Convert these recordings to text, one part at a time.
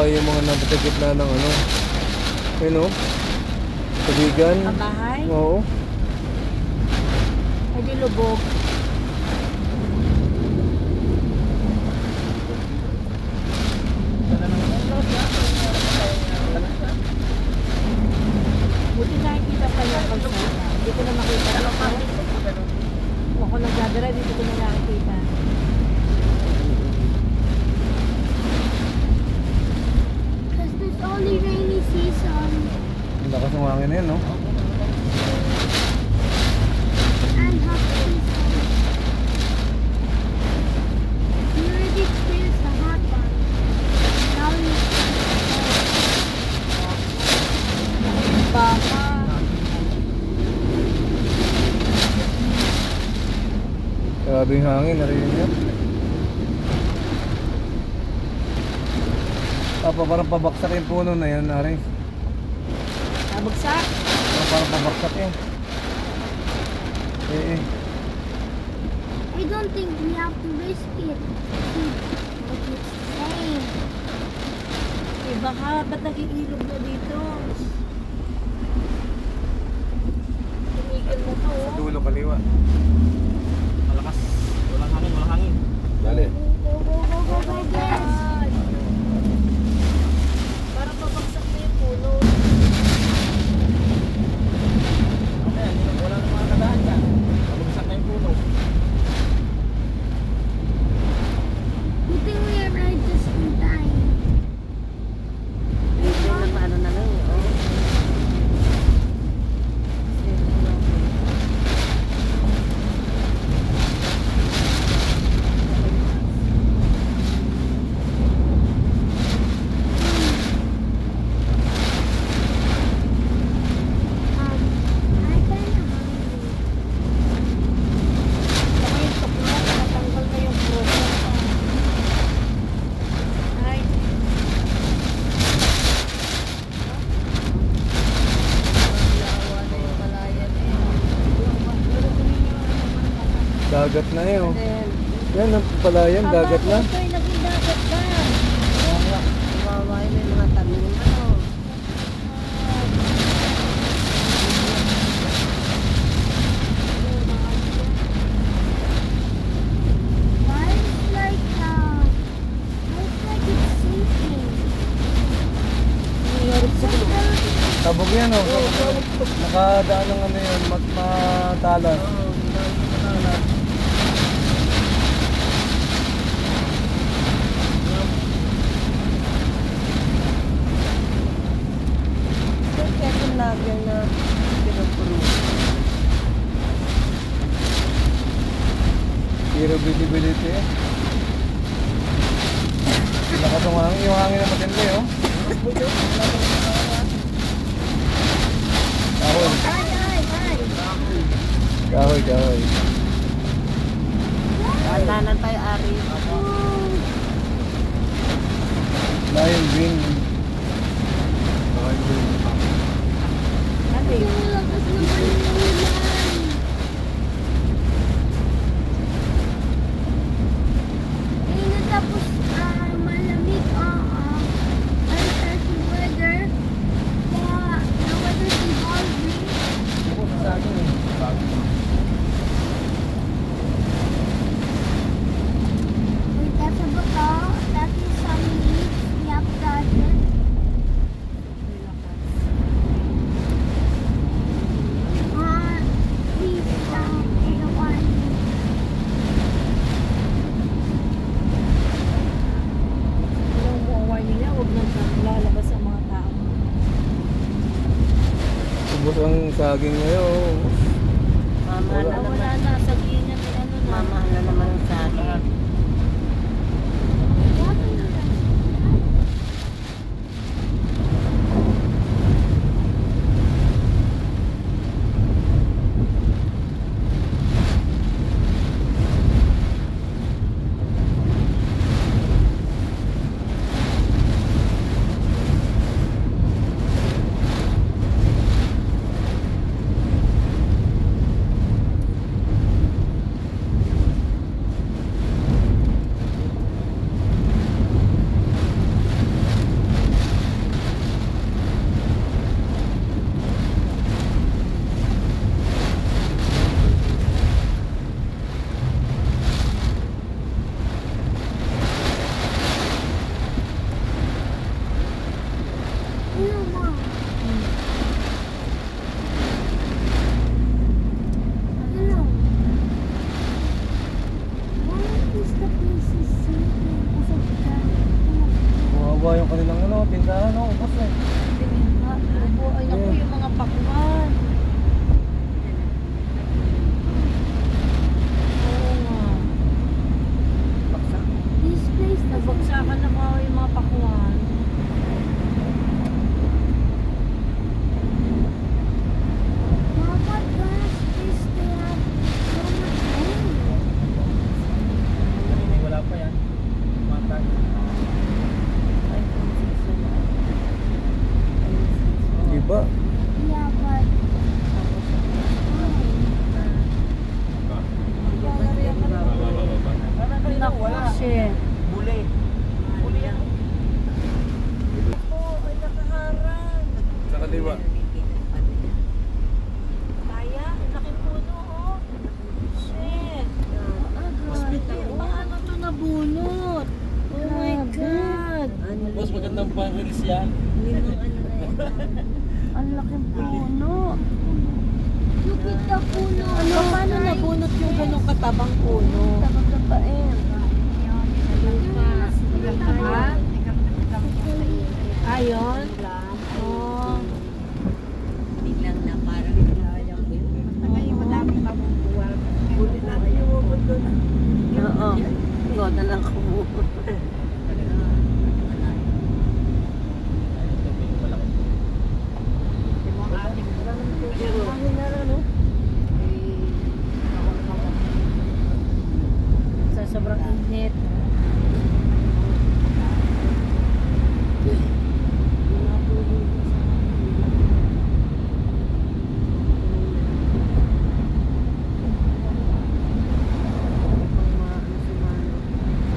bahay yung mga nasa gitna ng ano. Ayun o. Tubigan. Ang bahay? Oo. Ay di lubog. Buti nakikita pa yung kalsada. Hindi ko na makita. Ako nagdadrive, hindi ko na nakikita. Because there's only rainy season. Ang lakas ng hangin na yun, no? And hot season. You already experienced the hot one. Now you Baka. Grabe yung hangin, narinig niyo? Parang pabaksak yung puno na yun, Ari. Nabagsak. Parang pabaksak eh. I don't think we have to risk it. But it's safe. Eh baka, ba't nag-iilog na dito? Tumigil mo to, Sa oh. dulo, kaliwa. Malakas. Walang hangin, walang hangin. Dali. Go, go, go, go, go, guys. Parang pabagsak na yung puno. Ano yan? Wala nang mga kadaan dyan. Mabagsak na yung puno. Good thing we arrived just in time. Ano na lang, oh. I kinda hungry. Saka yung tukla, natanggal na yung process. Ay. Yawa na yung palayan eh. Dagat na eh, oh. Then, Yan, ang palayan, dagat na. Ito ay naging dagat ka. Kawawa yun yung mga tanim. Ano? Why is like it's sinking. Tabog yan, oh. Nakadaan ng ano yun, matalas. Kaya itong lagyan na pinupuro. Zero visibility eh. Lakas ng hangin, yung hangin na matindi, oh. Kahoy. Kahoy, kahoy. Andanan tayo, Ari. Lion green. Lion green. Ano yun? Lakas naman yung ulan. Eh, natapos malamig, uncertain weather. Kaya, the weather is all green. Wait, that's a buto. That is some leaves. We have to touch it. Please, I don't want Yung warning niya, huwag nang lalabas ang mga tao. Subos ang saging ngayon. Mama na wala na. Sabihin niya, ano na. Mama na naman ang saging. tindahan, no? Ubus eh. Opo, ay naku, yung mga pakwan. Oo nga. This place doesn't Nagbagsakan na mga yung mga pakwan. Mama, gosh, this they have so much rain. Kanina wala pa yan. Matag. Iba. Yeah, but Naku, shit. Buli. Buli yan. Oh, ay nakaharang. Sa kaliwa. Kaya, ang laking puno, oh. Shit. Hospital. Paano to nabunot? Oh my God. Boss, magandang pang-release yan. Ang laking puno. look at the puno. Ano, paano nabunot yung ganong katabang puno? Tabababain. Ha? Ayon? Oh. Biglang na parang ngayon madaming mabubuwal. Buti na kayo doon. Oo. Ikaw na lang kumuha. Sa sobrang init.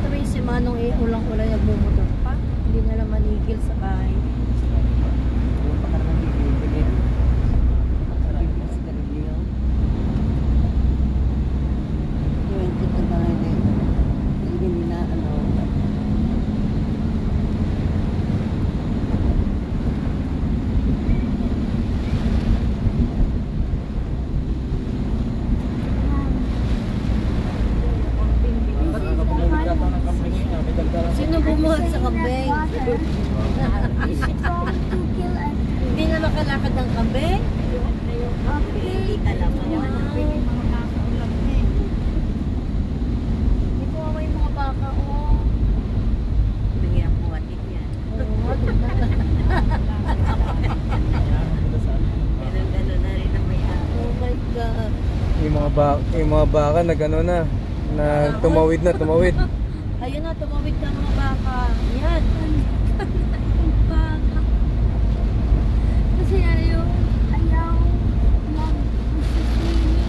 Sabi si Manong ulang-ulan nagmumotor pa. Hindi na lang manigil sa bahay. Sino bumuhat sa kambing? It's strong to kill and Hindi na makalakad ng kambing? okay. Hindi ko may mga baka, oh. Oh my God. Yung mga baka nag-ano na. Tumawid na, tumawid. Ayun na, tumawid na mga baka. Yan. Baka. Kasi ayaw mag-swimming.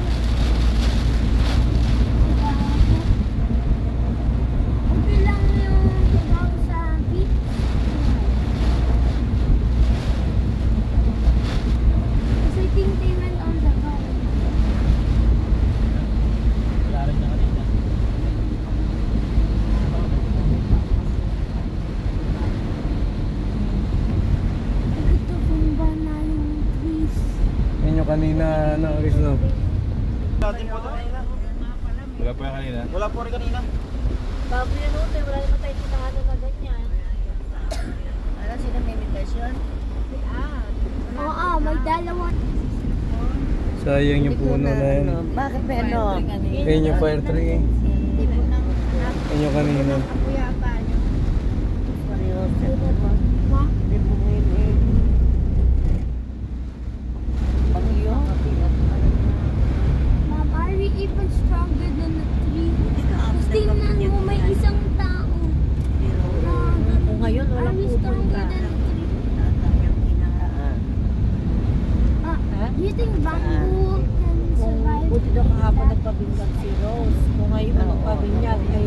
Okay lang yung trabaho sa beach. Kasi I think they went on the boat. Wala rin na kanina. Ito kung ba na yung trees. Yan yung kanina, ano, Riz, no? Dating po ito kanina. Wala po yan kanina? Wala po rin kanina. Bago yan, oh. Wala naman tayo tinahanan na ganyan. Para sila may invitation? Oo, may dalawa. Sayang yung puno na yan. Bakit ba ano? Yan yung fire tree eh. Yan yung kanina. Ma, Mom, are we even stronger than the tree? Tapos tingnan mo, may isang tao. Kung ngayon, Are walang we stronger pupunta. than the tree? Do you think bamboo can Kung survive? buti daw kahapon nagpabinyag si Rose. Kung ngayon nagpabinyag ay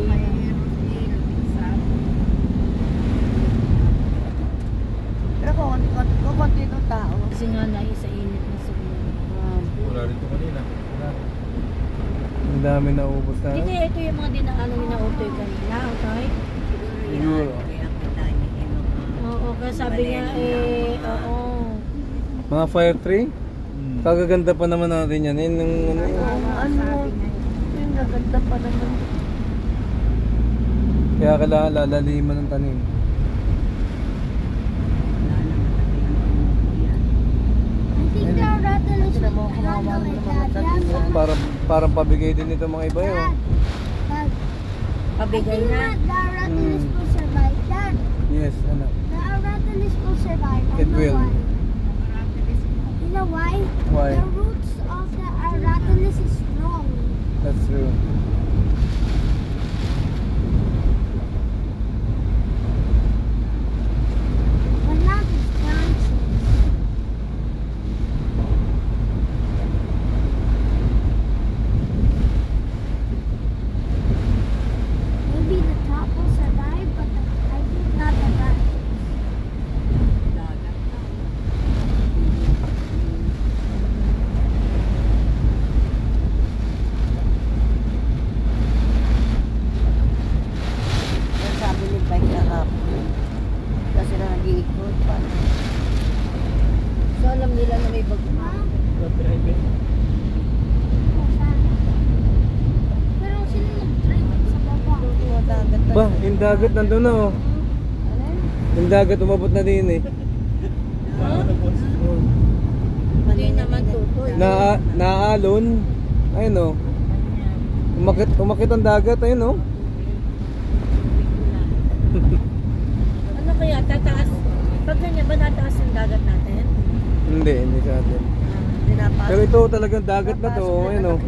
Pero kung konti ng tao. kasi nga sa init na siguro. Wala rin ito kanina. Wala rin. Ang dami na ubos na. Hindi, ito yung mga dinaanan na utoy kanina, okay? Siguro. Oo, kaya sabi niya oo. Mga fire tree? Kagaganda pa naman natin yan. Yan yung ano yun. Ano? Yung naganda pa naman. Kaya kailangan lalaliman ng tanim. rattlers Sila mo, will kumawa handle ng it, mga Dad. Yes, tagisa. Parang pabigay din ito mga iba yun. Dad. Dad. I Pabigay think na. that the rattlers Mm. will survive. Dad, Yes, anak. the rattlers will survive. I It know will. why. You know why? Why? The roots of the rattlers is strong. That's true. But not its branches. Maybe the top will survive, but I think not the branches. Yan sabi ni Bike na up. Kasi na nag-iikot pa. So alam nila na may bagyo. Mom, Road driver. sana. Pero sino nag-drive sa baba? Madagat na. Ba, yung dagat nandun na oh. Yung dagat umabot na din eh. Wow, na boss. Oh. Hindi naman tutoy. Naalon. Ayun oh. Umakit ang dagat, ayun oh. Ano kaya tataas? Pag ganyan ba nataas yung dagat natin? Hindi sa atin. Pinapasok. Pero ito talagang dagat na to, ayun oh.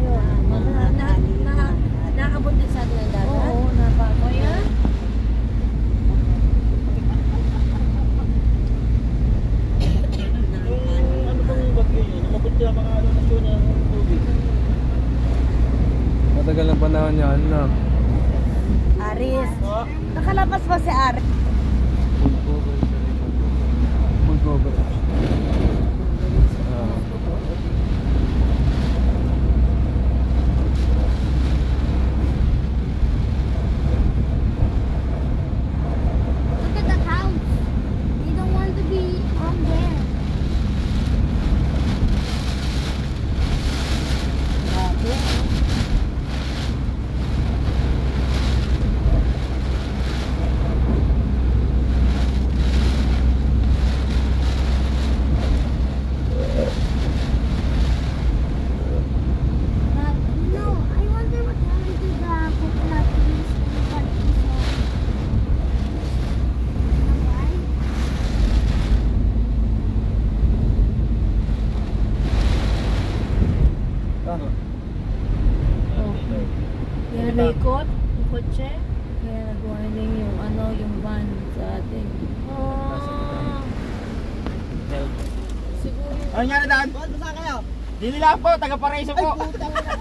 Naabot din sa atin ang dagat? Oo, napasok. O yan? Yung ano bang bagyo yun? Umabot sila mga ano na siya ng tubig. Matagal ng panahon yan, no? Aris. Oh, Nakalabas ba si Aris? Full cover sa likod. Full cover. Ah. Look at the house. They don't want to be on there. But, I wonder what happened to the coconut trees in what we saw. You know why? Ah. Kaya naikot yung kotse. Kaya nag-warning yung ano, yung van sa atin. Oh. Siguro. ano nga na daan? Basta kayo. Dili lang po, taga-Paraiso po. Ay, putang ina.